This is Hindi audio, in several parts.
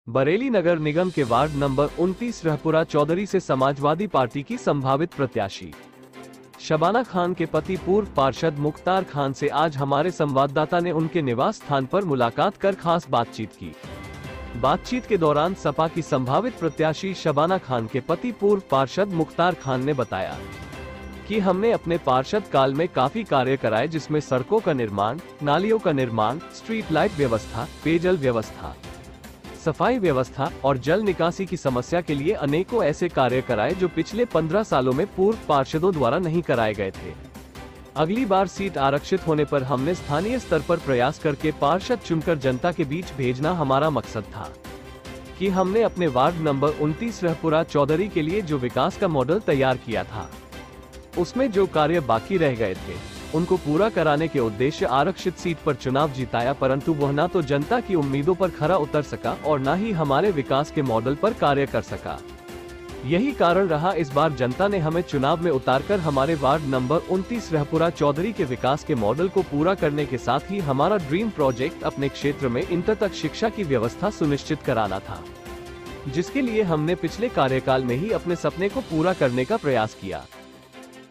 बरेली नगर निगम के वार्ड नंबर 29 रहपुरा चौधरी से समाजवादी पार्टी की संभावित प्रत्याशी शबाना खान के पति पूर्व पार्षद मुख्तार खान से आज हमारे संवाददाता ने उनके निवास स्थान पर मुलाकात कर खास बातचीत की। बातचीत के दौरान सपा की संभावित प्रत्याशी शबाना खान के पति पूर्व पार्षद मुख्तार खान ने बताया कि हमने अपने पार्षद काल में काफी कार्य कराए, जिसमें सड़कों का निर्माण, नालियों का निर्माण, स्ट्रीट लाइट व्यवस्था, पेयजल व्यवस्था, सफाई व्यवस्था और जल निकासी की समस्या के लिए अनेकों ऐसे कार्य कराए जो पिछले 15 सालों में पूर्व पार्षदों द्वारा नहीं कराए गए थे। अगली बार सीट आरक्षित होने पर हमने स्थानीय स्तर पर प्रयास करके पार्षद चुनकर जनता के बीच भेजना हमारा मकसद था कि हमने अपने वार्ड नंबर 29 रहपुरा चौधरी के लिए जो विकास का मॉडल तैयार किया था, उसमें जो कार्य बाकी रह गए थे उनको पूरा कराने के उद्देश्य आरक्षित सीट पर चुनाव जिताया, परंतु वह न तो जनता की उम्मीदों पर खरा उतर सका और न ही हमारे विकास के मॉडल पर कार्य कर सका। यही कारण रहा इस बार जनता ने हमें चुनाव में उतारकर हमारे वार्ड नंबर 29 रहपुरा चौधरी के विकास के मॉडल को पूरा करने के साथ ही हमारा ड्रीम प्रोजेक्ट अपने क्षेत्र में इंटर तक शिक्षा की व्यवस्था सुनिश्चित कराना था, जिसके लिए हमने पिछले कार्यकाल में ही अपने सपने को पूरा करने का प्रयास किया।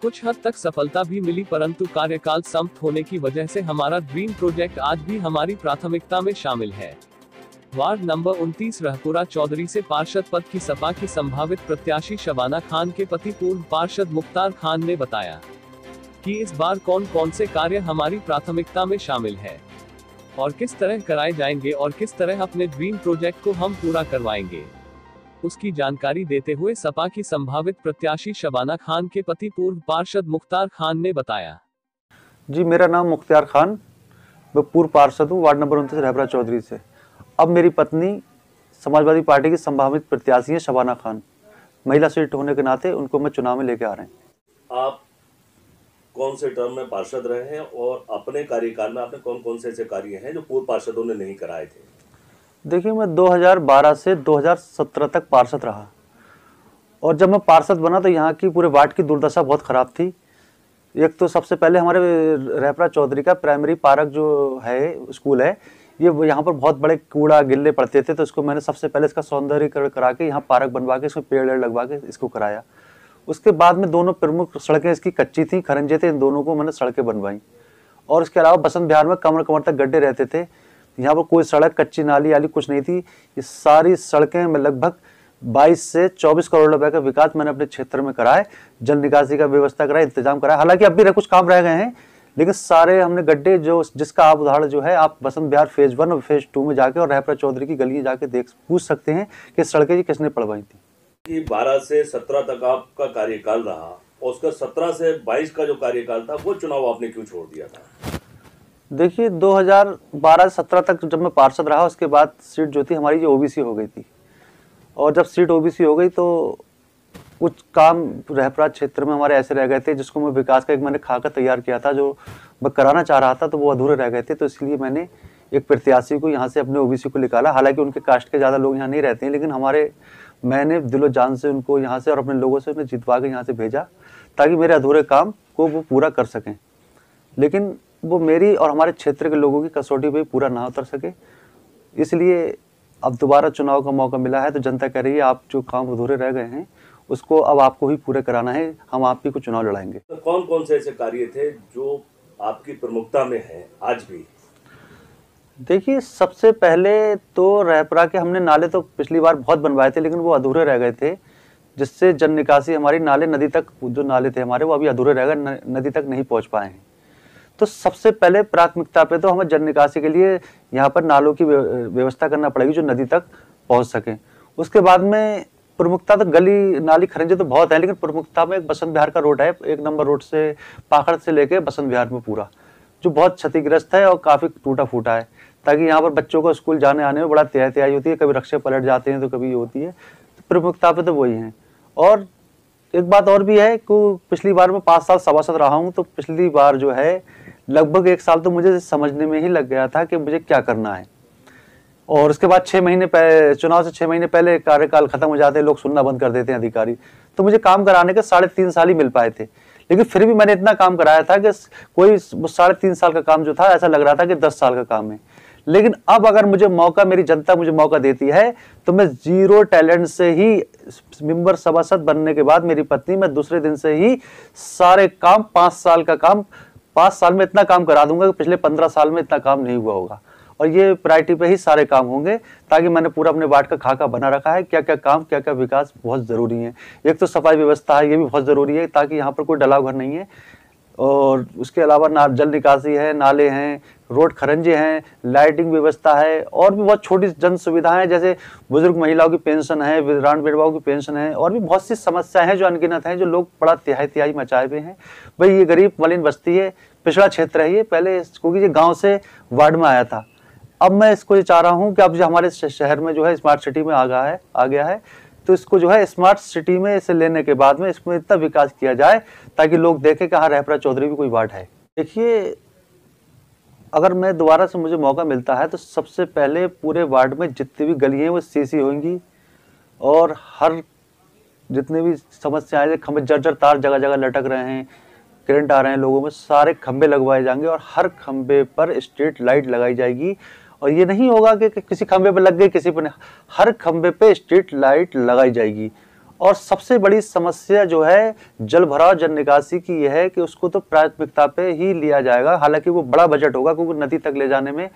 कुछ हद तक सफलता भी मिली, परंतु कार्यकाल समाप्त होने की वजह से हमारा ड्रीम प्रोजेक्ट आज भी हमारी प्राथमिकता में शामिल है। वार्ड नंबर 29 रहपुरा चौधरी से पार्षद पद की सपा की संभावित प्रत्याशी शबाना खान के पति पूर्व पार्षद मुख्तार खान ने बताया कि इस बार कौन कौन से कार्य हमारी प्राथमिकता में शामिल है और किस तरह कराए जाएंगे और किस तरह अपने ड्रीम प्रोजेक्ट को हम पूरा करवाएंगे, उसकी जानकारी देते हुए सपा की संभावित प्रत्याशी शबाना खान के पति पूर्व पार्षद मुख्तार खान ने बताया। जी, मेरा नाम मुख्तार खान, मैं पूर्व पार्षद हूँ वार्ड नंबर 29 रहपुरा चौधरी से। अब मेरी पत्नी समाजवादी पार्टी की संभावित प्रत्याशी है शबाना खान। महिला सीट होने के नाते उनको मैं चुनाव में लेके आ रहे हैं। आप कौन से टर्म में पार्षद रहे हैं और अपने कार्यकाल में आपने कौन कौन से ऐसे कार्य हैं जो पूर्व पार्षदों ने नहीं कराए थे? देखिए, मैं 2012 से 2017 तक पार्षद रहा और जब मैं पार्षद बना तो यहाँ की पूरे वार्ड की दुर्दशा बहुत ख़राब थी। एक तो सबसे पहले हमारे रहपुरा चौधरी का प्राइमरी पार्क जो है, स्कूल है, ये यहाँ पर बहुत बड़े कूड़ा गिल्ले पड़ते थे, तो इसको मैंने सबसे पहले इसका सौंदर्यीकरण करा के यहाँ पार्क बनवा के इसमें पेड़ लगवा के इसको कराया। उसके बाद में दोनों प्रमुख सड़कें इसकी कच्ची थी, खरंजे थे, इन दोनों को मैंने सड़कें बनवाई। और इसके अलावा बसंत विहार में कमर कमर तक गड्ढे रहते थे, यहाँ पर कोई सड़क, कच्ची नाली आली कुछ नहीं थी। ये सारी सड़कें में लगभग 22 से 24 करोड़ रुपए का विकास मैंने अपने क्षेत्र में कराए। जल निकासी का व्यवस्था कराया, इंतजाम कराया। हालांकि अब भी कुछ काम रह गए हैं, लेकिन सारे हमने गड्ढे जो जिसका आप उदाहरण जो है आप बसंत विहार फेज 1 और फेज 2 में जाके और रहपुरा चौधरी की गली जाके पूछ सकते हैं कि सड़कें जी किसने पड़वाई थी। 12 से 17 तक आपका कार्यकाल रहा और उसका 17 से 22 का जो कार्यकाल था वो चुनाव आपने क्यों छोड़ दिया था? देखिए, 2012 से 17 तक जब मैं पार्षद रहा, उसके बाद सीट जो थी हमारी ये ओबीसी हो गई थी और जब सीट ओबीसी हो गई तो कुछ काम रहपुरा क्षेत्र में हमारे ऐसे रह गए थे जिसको मैं विकास का एक मैंने खाका तैयार किया था, जो मैं कराना चाह रहा था, तो वो अधूरे रह गए थे। तो इसलिए मैंने एक प्रत्याशी को यहाँ से अपने ओबीसी को निकाला। हालांकि उनके कास्ट के ज़्यादा लोग यहाँ नहीं रहते हैं, लेकिन मैंने दिलो जान से उनको यहाँ से और अपने लोगों से उन्हें जितवा के यहाँ से भेजा ताकि मेरे अधूरे काम को वो पूरा कर सकें। लेकिन वो मेरी और हमारे क्षेत्र के लोगों की कसौटी पे पूरा ना उतर सके, इसलिए अब दोबारा चुनाव का मौका मिला है। तो जनता कह रही है आप जो काम अधूरे रह गए हैं उसको अब आपको ही पूरे कराना है, हम आप ही को चुनाव लड़ाएंगे। तो कौन कौन से ऐसे कार्य थे जो आपकी प्रमुखता में हैं आज भी? देखिए, सबसे पहले तो रहपुरा के हमने नाले तो पिछली बार बहुत बनवाए थे, लेकिन वो अधूरे रह गए थे, जिससे जल निकासी हमारी नाले नदी तक, जो नाले थे हमारे वो अभी अधूरे रह गए, नदी तक नहीं पहुँच पाए हैं। तो सबसे पहले प्राथमिकता पे तो हमें जल निकासी के लिए यहाँ पर नालों की व्यवस्था करना पड़ेगी जो नदी तक पहुँच सके। उसके बाद में प्रमुखता तो गली नाली खरंजे तो बहुत है, लेकिन प्रमुखता में एक बसंत विहार का रोड है, 1 नंबर रोड से पाखड़ से लेके बसंत विहार में पूरा, जो बहुत क्षतिग्रस्त है और काफ़ी टूटा फूटा है, ताकि यहाँ पर बच्चों को स्कूल जाने आने में बड़ा तैयारी होती है, कभी रक्षे पलट जाते हैं तो कभी ये होती है। तो प्रमुखता पे तो वही है। और एक बात और भी है कि पिछली बार मैं 5 साल सभासद रहा हूँ, तो पिछली बार जो है लगभग 1 साल तो मुझे समझने में ही लग गया था कि मुझे क्या करना है। और उसके बाद 6 महीने पहले, चुनाव से 6 महीने पहले कार्यकाल खत्म हो जाते हैं, लोग सुनना बंद कर देते हैं अधिकारी। तो मुझे काम कराने के 3.5 साल ही मिल पाए थे, लेकिन फिर भी मैंने इतना काम कराया था कि कोई 3.5 साल का काम जो था ऐसा लग रहा था कि 10 साल का काम है। लेकिन अब अगर मुझे मौका, मेरी जनता मुझे मौका देती है, तो मैं जीरो टैलेंट से ही मेंबर सभासद बनने के बाद मेरी पत्नी, मैं दूसरे दिन से ही सारे काम, 5 साल का काम 5 साल में इतना काम करा दूंगा कि पिछले 15 साल में इतना काम नहीं हुआ होगा। और ये प्रायोरिटी पे ही सारे काम होंगे, ताकि मैंने पूरा अपने वार्ड का खाका बना रखा है, क्या क्या काम, क्या क्या विकास बहुत जरूरी है। एक तो सफाई व्यवस्था है, ये भी बहुत जरूरी है, ताकि यहाँ पर कोई डलाव घर नहीं है। और उसके अलावा जल निकासी है, नाले हैं, रोड खरंजे हैं, लाइटिंग व्यवस्था है, और भी बहुत छोटी जन सुविधाएं हैं, जैसे बुजुर्ग महिलाओं की पेंशन है, विधवान विधवाओं की पेंशन है, और भी बहुत सी समस्याएं हैं जो अनगिनत हैं, जो लोग बड़ा तिहाई मचाए हुए हैं। भाई ये गरीब मलिन बस्ती है, पिछड़ा क्षेत्र है ये, पहले क्योंकि ये गाँव से वार्ड में आया था। अब मैं इसको ये चाह रहा हूँ कि अब जो हमारे शहर में जो है स्मार्ट सिटी में आ गया है, तो इसको जो है स्मार्ट सिटी में इसे लेने के बाद में इसमें इतना विकास किया जाए ताकि लोग देखें कि हाँ, रहपरा चौधरी भी कोई वार्ड है। देखिए, अगर मैं दोबारा से मुझे मौका मिलता है तो सबसे पहले पूरे वार्ड में जितनी भी गली हैं वो सीसी होंगी, और हर जितने भी समस्याएं, खंभे जर्जर तार जगह जगह लटक रहे हैं, करंट आ रहे हैं लोगों में, सारे खंभे लगवाए जाएंगे और हर खंभे पर स्ट्रीट लाइट लगाई जाएगी। और ये नहीं होगा कि किसी खंभे पे लग गई, किसी पे नहीं, हर खंभे पे स्ट्रीट लाइट लगाई जाएगी। और सबसे बड़ी समस्या जो है जल भराव, जल निकासी की यह है कि उसको तो प्राथमिकता पे ही लिया जाएगा। हालांकि वो बड़ा बजट होगा, क्योंकि नदी तक ले जाने में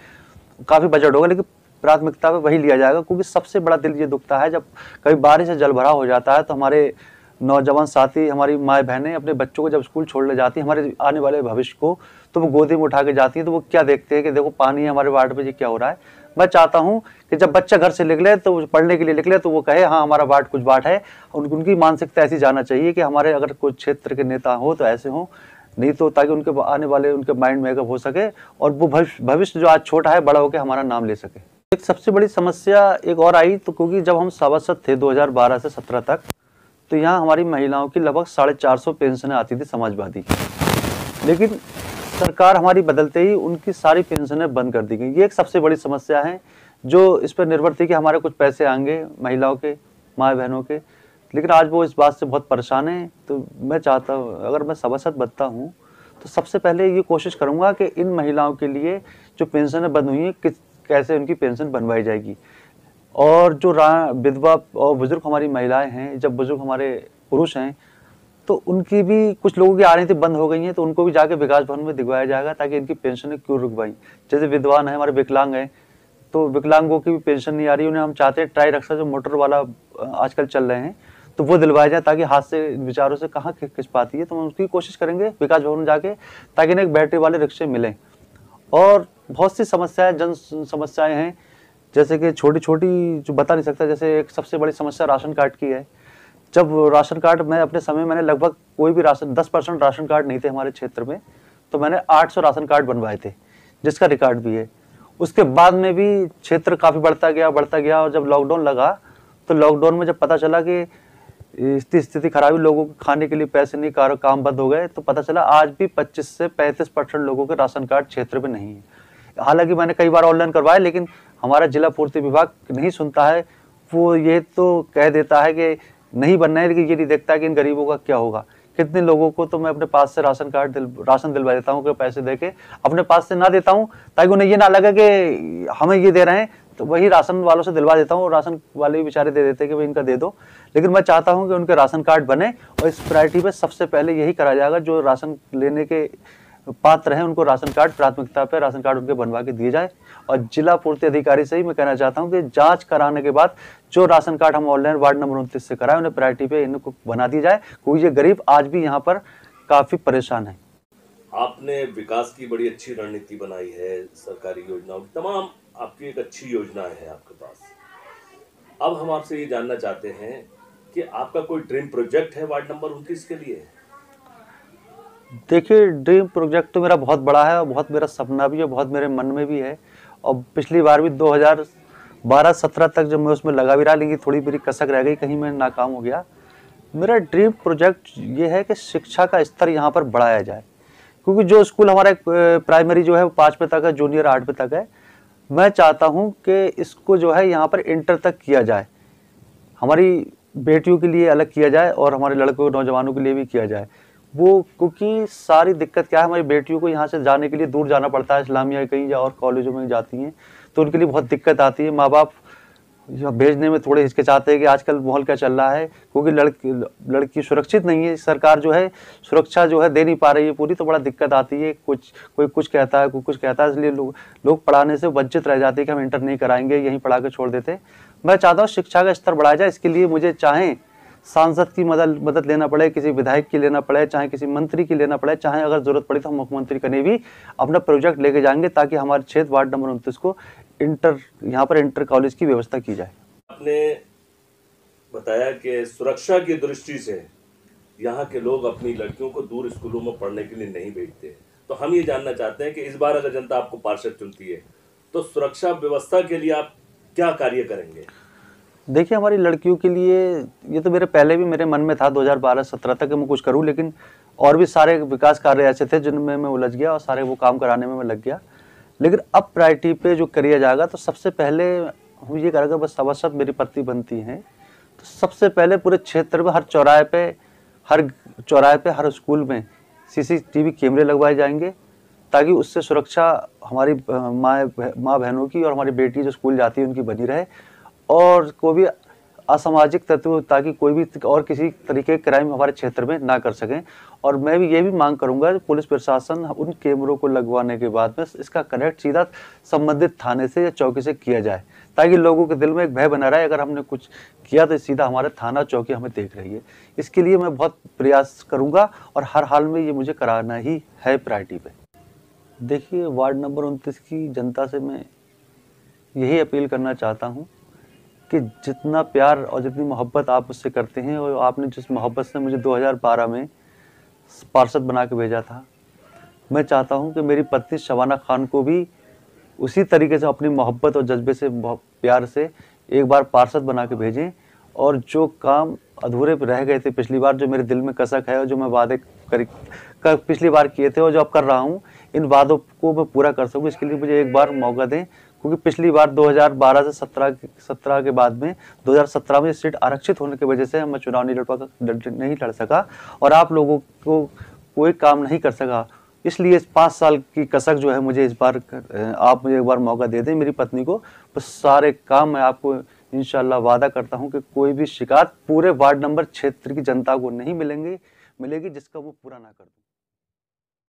काफी बजट होगा, लेकिन प्राथमिकता पे वही लिया जाएगा। क्योंकि सबसे बड़ा दिल ये दुखता है, जब कभी बारिश से जल भराव हो जाता है तो हमारे नौजवान साथी, हमारी माए बहनें अपने बच्चों को जब स्कूल छोड़ने जाती हैं, हमारे आने वाले भविष्य को, तो वो गोदी में उठा के जाती हैं, तो वो क्या देखते हैं कि देखो पानी है हमारे वार्ड में, ये क्या हो रहा है। मैं चाहता हूं कि जब बच्चा घर से निकले, तो पढ़ने के लिए निकले, तो वो कहे हाँ हमारा वार्ड कुछ वार्ड है। उनकी मानसिकता ऐसी जाना चाहिए कि हमारे अगर कोई क्षेत्र के नेता हो तो ऐसे हो, नहीं तो ताकि उनके आने वाले उनके माइंड मेकअप हो सके, और वो भविष्य जो आज छोटा है बड़ा होकर हमारा नाम ले सके। एक सबसे बड़ी समस्या एक और आई, तो क्योंकि जब हम सभासद थे 2012 से 17 तक, तो यहाँ हमारी महिलाओं की लगभग 450 पेंशनें आती थी समाजवादी की, लेकिन सरकार हमारी बदलते ही उनकी सारी पेंशनें बंद कर दी गई। ये एक सबसे बड़ी समस्या है जो इस पर निर्भर थी कि हमारे कुछ पैसे आएंगे महिलाओं के, माँ बहनों के, लेकिन आज वो इस बात से बहुत परेशान है। तो मैं चाहता हूँ अगर मैं सभासद बनता हूँ तो सबसे पहले ये कोशिश करूँगा कि इन महिलाओं के लिए जो पेंशनें बंद हुई हैं कैसे उनकी पेंशन बनवाई जाएगी। और जो विधवा और बुजुर्ग हमारी महिलाएं हैं, जब बुजुर्ग हमारे पुरुष हैं, तो उनकी भी कुछ लोगों की आ रही थी बंद हो गई हैं, तो उनको भी जाके विकास भवन में दिखवाया जाएगा ताकि इनकी पेंशन क्यों रुकवाई। जैसे विधवान है, हमारे विकलांग हैं, तो विकलांगों की भी पेंशन नहीं आ रही, उन्हें हम चाहते हैं ट्राई रक्षा जो मोटर वाला आजकल चल रहे हैं, तो वो दिलवाया जाए ताकि हाथ से विचारों से कहाँ खिंच पाती है। तो हम उसकी कोशिश करेंगे विकास भवन में जाके, ताकि इन्हें एक बैटरी वाले रिक्शे मिलें। और बहुत सी समस्याएं, जन समस्याएं हैं, जैसे कि छोटी छोटी जो बता नहीं सकता। जैसे एक सबसे बड़ी समस्या राशन कार्ड की है। जब राशन कार्ड, मैं अपने समय मैंने लगभग कोई भी राशन 10% राशन कार्ड नहीं थे हमारे क्षेत्र में, तो मैंने 800 राशन कार्ड बनवाए थे, जिसका रिकॉर्ड भी है। उसके बाद में भी क्षेत्र काफ़ी बढ़ता गया, और जब लॉकडाउन लगा तो लॉकडाउन में जब पता चला कि स्थिति खराब, लोगों को खाने के लिए पैसे नहीं, काम बंद हो गए, तो पता चला आज भी 25 से 35% लोगों के राशन कार्ड क्षेत्र में नहीं है। हालांकि मैंने कई बार ऑनलाइन करवाया, लेकिन हमारा जिला पूर्ति विभाग नहीं सुनता है। वो ये तो कह देता है कि नहीं बनना है, लेकिन ये नहीं देखता है कि इन गरीबों का क्या होगा। कितने लोगों को तो मैं अपने पास से राशन दिलवा देता हूँ कि पैसे देके अपने पास से ना देता हूँ, ताकि उन्हें ये ना लगे कि हमें ये दे रहे हैं, तो वही राशन वालों से दिलवा देता हूँ, और राशन वाले भी बेचारे दे देते हैं कि भाई इनका दे दो। लेकिन मैं चाहता हूँ कि उनके राशन कार्ड बने, और इस प्रायोरिटी पे सबसे पहले यही करा जाएगा, जो राशन लेने के पात्र हैं उनको राशन कार्ड प्राथमिकता पे राशन कार्ड उनके बनवा के दिए जाए। और जिला पूर्ति अधिकारी से ही मैं कहना चाहता हूं कि जांच कराने के बाद जो राशन कार्ड हम ऑनलाइन वार्ड नंबर 29 से कराए, उन्हें प्रायोरिटी पे इनको बना दी जाए, क्योंकि ये गरीब आज भी यहाँ पर काफी परेशान है। आपने विकास की बड़ी अच्छी रणनीति बनाई है, सरकारी योजनाओं की तमाम आपकी एक अच्छी योजना है आपके पास। अब हम आपसे ये जानना चाहते हैं कि आपका कोई ड्रीम प्रोजेक्ट है वार्ड नंबर 29 के लिए? देखिए, ड्रीम प्रोजेक्ट तो मेरा बहुत बड़ा है, और बहुत मेरा सपना भी है, बहुत मेरे मन में भी है। और पिछली बार भी 2012-17 तक जब मैं उसमें लगा भी रहा, लेकिन थोड़ी मेरी कसक रह गई, कहीं मैं नाकाम हो गया। मेरा ड्रीम प्रोजेक्ट ये है कि शिक्षा का स्तर यहाँ पर बढ़ाया जाए, क्योंकि जो स्कूल हमारे प्राइमरी जो है वो 5वीं तक है, जूनियर 8वीं तक है। मैं चाहता हूँ कि इसको जो है यहाँ पर इंटर तक किया जाए, हमारी बेटियों के लिए अलग किया जाए और हमारे लड़कों नौजवानों के लिए भी किया जाए। वो क्योंकि सारी दिक्कत क्या है, हमारी बेटियों को यहाँ से जाने के लिए दूर जाना पड़ता है, इस्लामिया कहीं या और कॉलेजों में जाती हैं, तो उनके लिए बहुत दिक्कत आती है। माँ बाप यहाँ भेजने में थोड़े हिचकिचाते हैं कि आजकल माहौल क्या चल रहा है, क्योंकि लड़की सुरक्षित नहीं है, सरकार जो है सुरक्षा जो है दे नहीं पा रही है पूरी, तो बड़ा दिक्कत आती है। कोई कुछ कहता है, कोई कुछ कहता है, इसलिए लोग पढ़ाने से वंचित रह जाते हैं कि हम इंटर नहीं कराएंगे, यहीं पढ़ा के छोड़ देते। मैं चाहता हूँ शिक्षा का स्तर बढ़ाया जाए, इसके लिए मुझे चाहे सांसद की मदद लेना पड़े, किसी विधायक की लेना पड़े, चाहे किसी मंत्री की लेना पड़े, चाहे अगर जरूरत पड़ी तो हम मुख्यमंत्री कने भी अपना प्रोजेक्ट लेके जाएंगे, ताकि हमारे क्षेत्र वार्ड नंबर 29 को यहाँ पर इंटर कॉलेज की व्यवस्था की जाए। आपने बताया कि सुरक्षा की दृष्टि से यहाँ के लोग अपनी लड़कियों को दूर स्कूलों में पढ़ने के लिए नहीं भेजते, तो हम ये जानना चाहते हैं कि इस बार अगर जनता आपको पार्षद चुनती है तो सुरक्षा व्यवस्था के लिए आप क्या कार्य करेंगे? देखिए, हमारी लड़कियों के लिए ये तो पहले भी मेरे मन में था 2012-17 तक मैं कुछ करूं, लेकिन और भी सारे विकास कार्य ऐसे थे जिनमें मैं उलझ गया और सारे वो काम कराने में मैं लग गया। लेकिन अब प्रायोरिटी पे जो किया जाएगा, तो सबसे पहले हम ये करेंगे, बस सभासद मेरी पत्नी बनती हैं तो सबसे पहले पूरे क्षेत्र में हर चौराहे पे हर स्कूल में CCTV कैमरे लगवाए जाएंगे, ताकि उससे सुरक्षा हमारी माँ बहनों की और हमारी बेटी जो स्कूल जाती है उनकी बनी रहे, और कोई भी असामाजिक तत्व ताकि कोई भी और किसी तरीके के क्राइम हमारे क्षेत्र में ना कर सकें। और मैं भी ये भी मांग करूंगा पुलिस प्रशासन उन कैमरों को लगवाने के बाद में इसका कनेक्ट सीधा संबंधित थाने से या चौकी से किया जाए, ताकि लोगों के दिल में एक भय बना रहे, अगर हमने कुछ किया तो सीधा हमारे थाना चौकी हमें देख रही है। इसके लिए मैं बहुत प्रयास करूँगा और हर हाल में ये मुझे कराना ही है प्रायोरिटी पे। देखिए, वार्ड नंबर 29 की जनता से मैं यही अपील करना चाहता हूँ कि जितना प्यार और जितनी मोहब्बत आप मुझसे करते हैं, और आपने जिस मोहब्बत से मुझे 2012 में पार्षद बना के भेजा था, मैं चाहता हूं कि मेरी पत्नी शबाना खान को भी उसी तरीके से अपनी मोहब्बत और जज्बे से प्यार से एक बार पार्षद बना के भेजें, और जो काम अधूरे रह गए थे पिछली बार, जो मेरे दिल में कसक है और जो मैं वादे पिछली बार किए थे और जो अब कर रहा हूँ, इन वादों को मैं पूरा कर सकूँ, इसके लिए मुझे एक बार मौका दें। क्योंकि पिछली बार 2012 से 17 के बाद में 2017 में सीट आरक्षित होने की वजह से मैं चुनाव नहीं लड़ सका और आप लोगों को कोई काम नहीं कर सका। इसलिए 5 साल की कसक जो है मुझे इस बार आप मुझे एक बार मौका दे दें मेरी पत्नी को, बस सारे काम मैं आपको इंशाल्लाह वादा करता हूं कि कोई भी शिकायत पूरे वार्ड नंबर क्षेत्र की जनता को नहीं मिलेगी जिसका वो पूरा ना कर दूं।